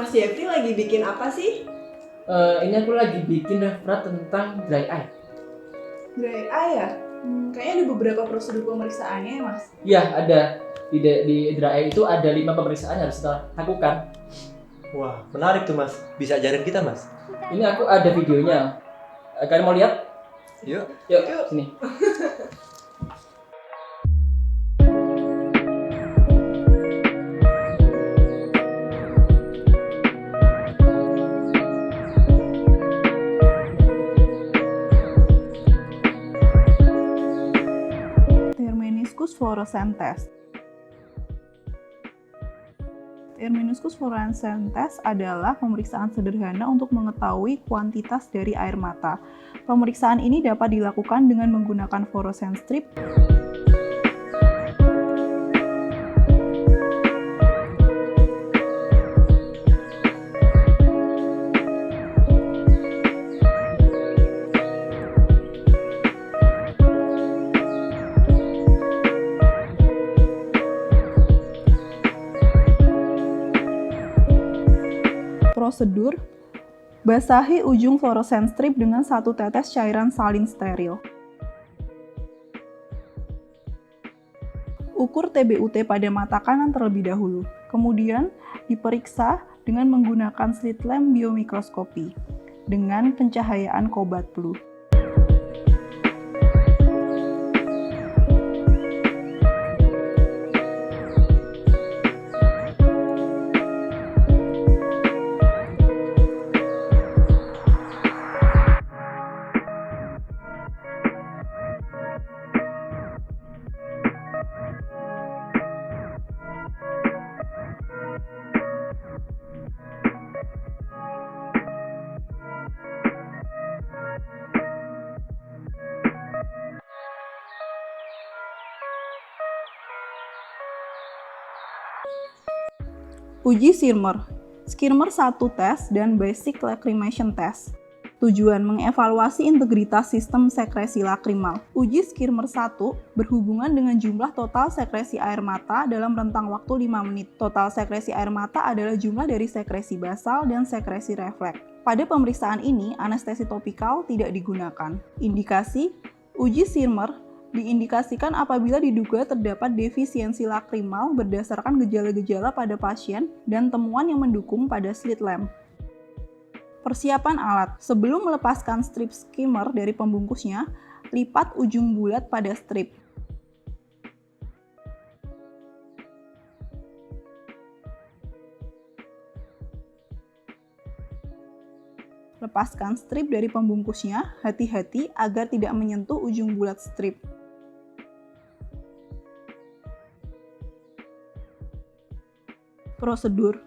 Mas Jeffrey lagi bikin apa sih? Ini aku lagi bikin referat tentang dry eye. Dry eye ya? Kayaknya ada beberapa prosedur pemeriksaannya ya, Mas. Ya, ada. Di dry eye itu ada 5 pemeriksaan yang harus kita lakukan. Wah, menarik tuh Mas. Bisa ajarin kita Mas? Ini aku ada videonya. Kalian mau lihat? Yuk. Yuk, Yuk. sini. Meniscus fluorescent test. Meniscus fluorescent test adalah pemeriksaan sederhana untuk mengetahui kuantitas dari air mata. Pemeriksaan ini dapat dilakukan dengan menggunakan fluorescent strip, prosedur. Basahi ujung fluorescent strip dengan 1 tetes cairan salin steril. Ukur TBUT pada mata kanan terlebih dahulu. Kemudian diperiksa dengan menggunakan slit lamp biomikroskopi dengan pencahayaan cobalt blue. Uji Schirmer 1 tes dan Basic Lacrimation Test. Tujuan mengevaluasi integritas sistem sekresi lakrimal. Uji Schirmer 1 berhubungan dengan jumlah total sekresi air mata dalam rentang waktu 5 menit. Total sekresi air mata adalah jumlah dari sekresi basal dan sekresi refleks. Pada pemeriksaan ini, anestesi topikal tidak digunakan. Indikasi, uji Schirmer diindikasikan apabila diduga terdapat defisiensi lakrimal berdasarkan gejala-gejala pada pasien dan temuan yang mendukung pada slit lamp. Persiapan alat. Sebelum melepaskan strip skimmer dari pembungkusnya, lipat ujung bulat pada strip. Lepaskan strip dari pembungkusnya, hati-hati agar tidak menyentuh ujung bulat strip. Prosedur.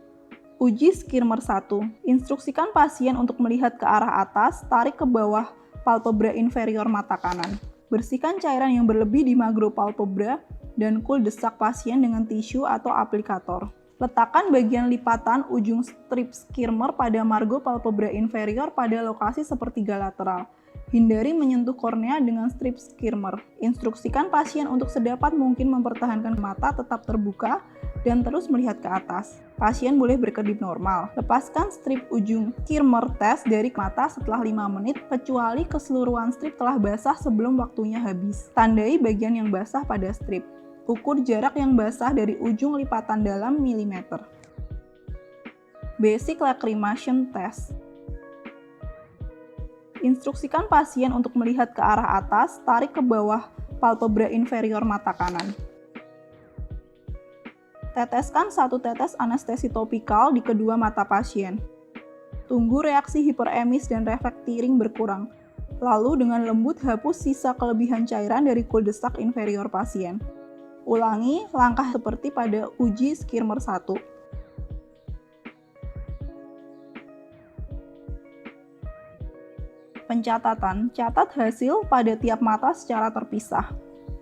Uji Schirmer 1. Instruksikan pasien untuk melihat ke arah atas, tarik ke bawah palpebra inferior mata kanan. Bersihkan cairan yang berlebih di magropalpebra dan kul desak pasien dengan tisu atau aplikator. Letakkan bagian lipatan ujung strip Schirmer pada margo palpebra inferior pada lokasi sepertiga lateral. Hindari menyentuh kornea dengan strip Schirmer. Instruksikan pasien untuk sedapat mungkin mempertahankan mata tetap terbuka dan terus melihat ke atas. Pasien boleh berkedip normal. Lepaskan strip ujung Schirmer test dari mata setelah 5 menit, kecuali keseluruhan strip telah basah sebelum waktunya habis. Tandai bagian yang basah pada strip. Ukur jarak yang basah dari ujung lipatan dalam milimeter. Basic Lacrimation Test. Instruksikan pasien untuk melihat ke arah atas, tarik ke bawah palpebra inferior mata kanan. Teteskan 1 tetes anestesi topikal di kedua mata pasien. Tunggu reaksi hiperemis dan refleks tiring berkurang. Lalu dengan lembut hapus sisa kelebihan cairan dari kul desak inferior pasien. Ulangi langkah seperti pada uji Schirmer 1. Pencatatan. Catat hasil pada tiap mata secara terpisah.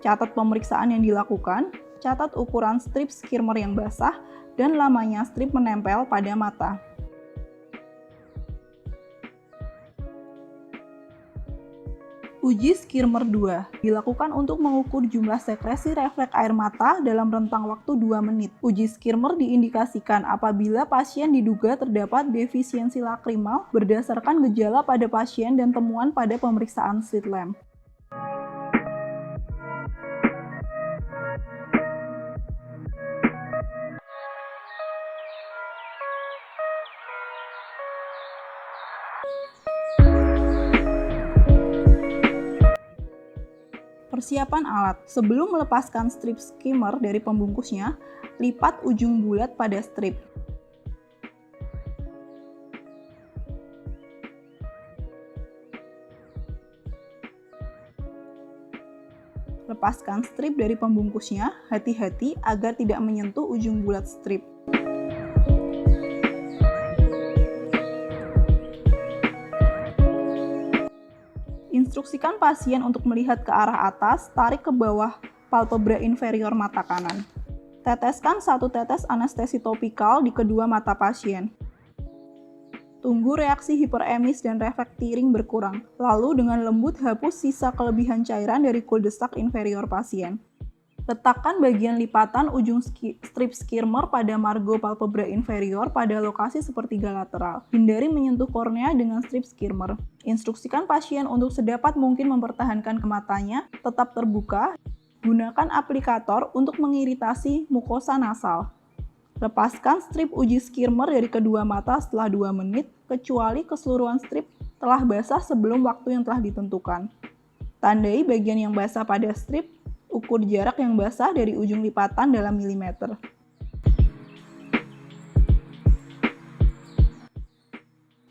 Catat pemeriksaan yang dilakukan, catat ukuran strip Schirmer yang basah, dan lamanya strip menempel pada mata. Uji Schirmer 2 dilakukan untuk mengukur jumlah sekresi refleks air mata dalam rentang waktu 2 menit. Uji Schirmer diindikasikan apabila pasien diduga terdapat defisiensi lakrimal berdasarkan gejala pada pasien dan temuan pada pemeriksaan slit lamp. Persiapan alat. Sebelum melepaskan strip skimmer dari pembungkusnya, lipat ujung bulat pada strip. Lepaskan strip dari pembungkusnya, hati-hati agar tidak menyentuh ujung bulat strip. Instruksikan pasien untuk melihat ke arah atas, tarik ke bawah palpebra inferior mata kanan. Teteskan 1 tetes anestesi topikal di kedua mata pasien. Tunggu reaksi hiperemis dan refleks tearing berkurang. Lalu dengan lembut hapus sisa kelebihan cairan dari kuldesak inferior pasien. Letakkan bagian lipatan ujung strip skirmer pada margo palpebra inferior pada lokasi sepertiga lateral. Hindari menyentuh kornea dengan strip skirmer. Instruksikan pasien untuk sedapat mungkin mempertahankan matanya tetap terbuka. Gunakan aplikator untuk mengiritasi mukosa nasal. Lepaskan strip uji skirmer dari kedua mata setelah 2 menit, kecuali keseluruhan strip telah basah sebelum waktu yang telah ditentukan. Tandai bagian yang basah pada strip. Ukur jarak yang basah dari ujung lipatan dalam milimeter.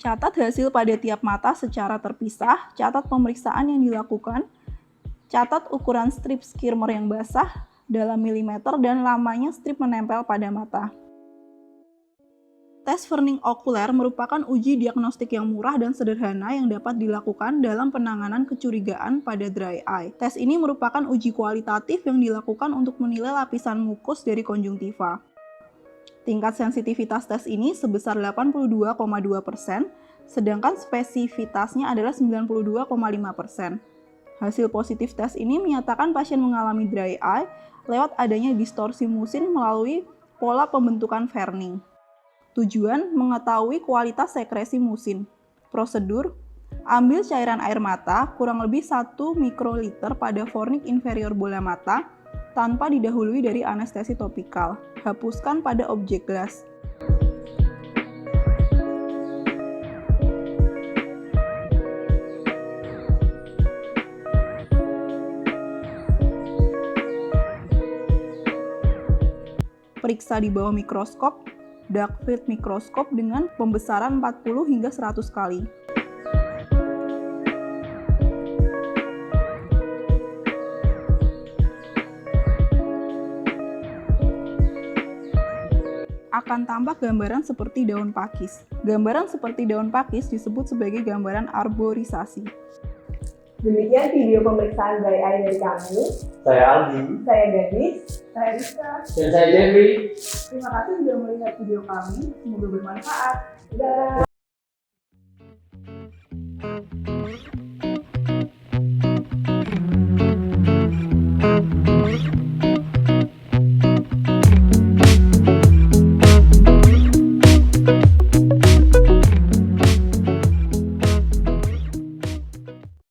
Catat hasil pada tiap mata secara terpisah, catat pemeriksaan yang dilakukan, catat ukuran strip skirmer yang basah dalam milimeter dan lamanya strip menempel pada mata. Tes Verning okuler merupakan uji diagnostik yang murah dan sederhana yang dapat dilakukan dalam penanganan kecurigaan pada dry eye. Tes ini merupakan uji kualitatif yang dilakukan untuk menilai lapisan mukus dari konjungtiva. Tingkat sensitivitas tes ini sebesar 82,2%, sedangkan spesifitasnya adalah 92,5%. Hasil positif tes ini menyatakan pasien mengalami dry eye lewat adanya distorsi musin melalui pola pembentukan Verning. Tujuan mengetahui kualitas sekresi musin. Prosedur: ambil cairan air mata kurang lebih 1 mikroliter pada fornik inferior bola mata tanpa didahului dari anestesi topikal. Hapuskan pada objek gelas. Periksa di bawah mikroskop, dark field mikroskop dengan pembesaran 40 hingga 100 kali. Akan tampak gambaran seperti daun pakis. Gambaran seperti daun pakis disebut sebagai gambaran arborisasi. Demikian video pemeriksaan dry eye dari kami. Saya Aldi. Saya Gadis. Saya Rizka. Dan saya Jeffrey. Terima kasih sudah melihat video kami. Semoga bermanfaat. Dadah.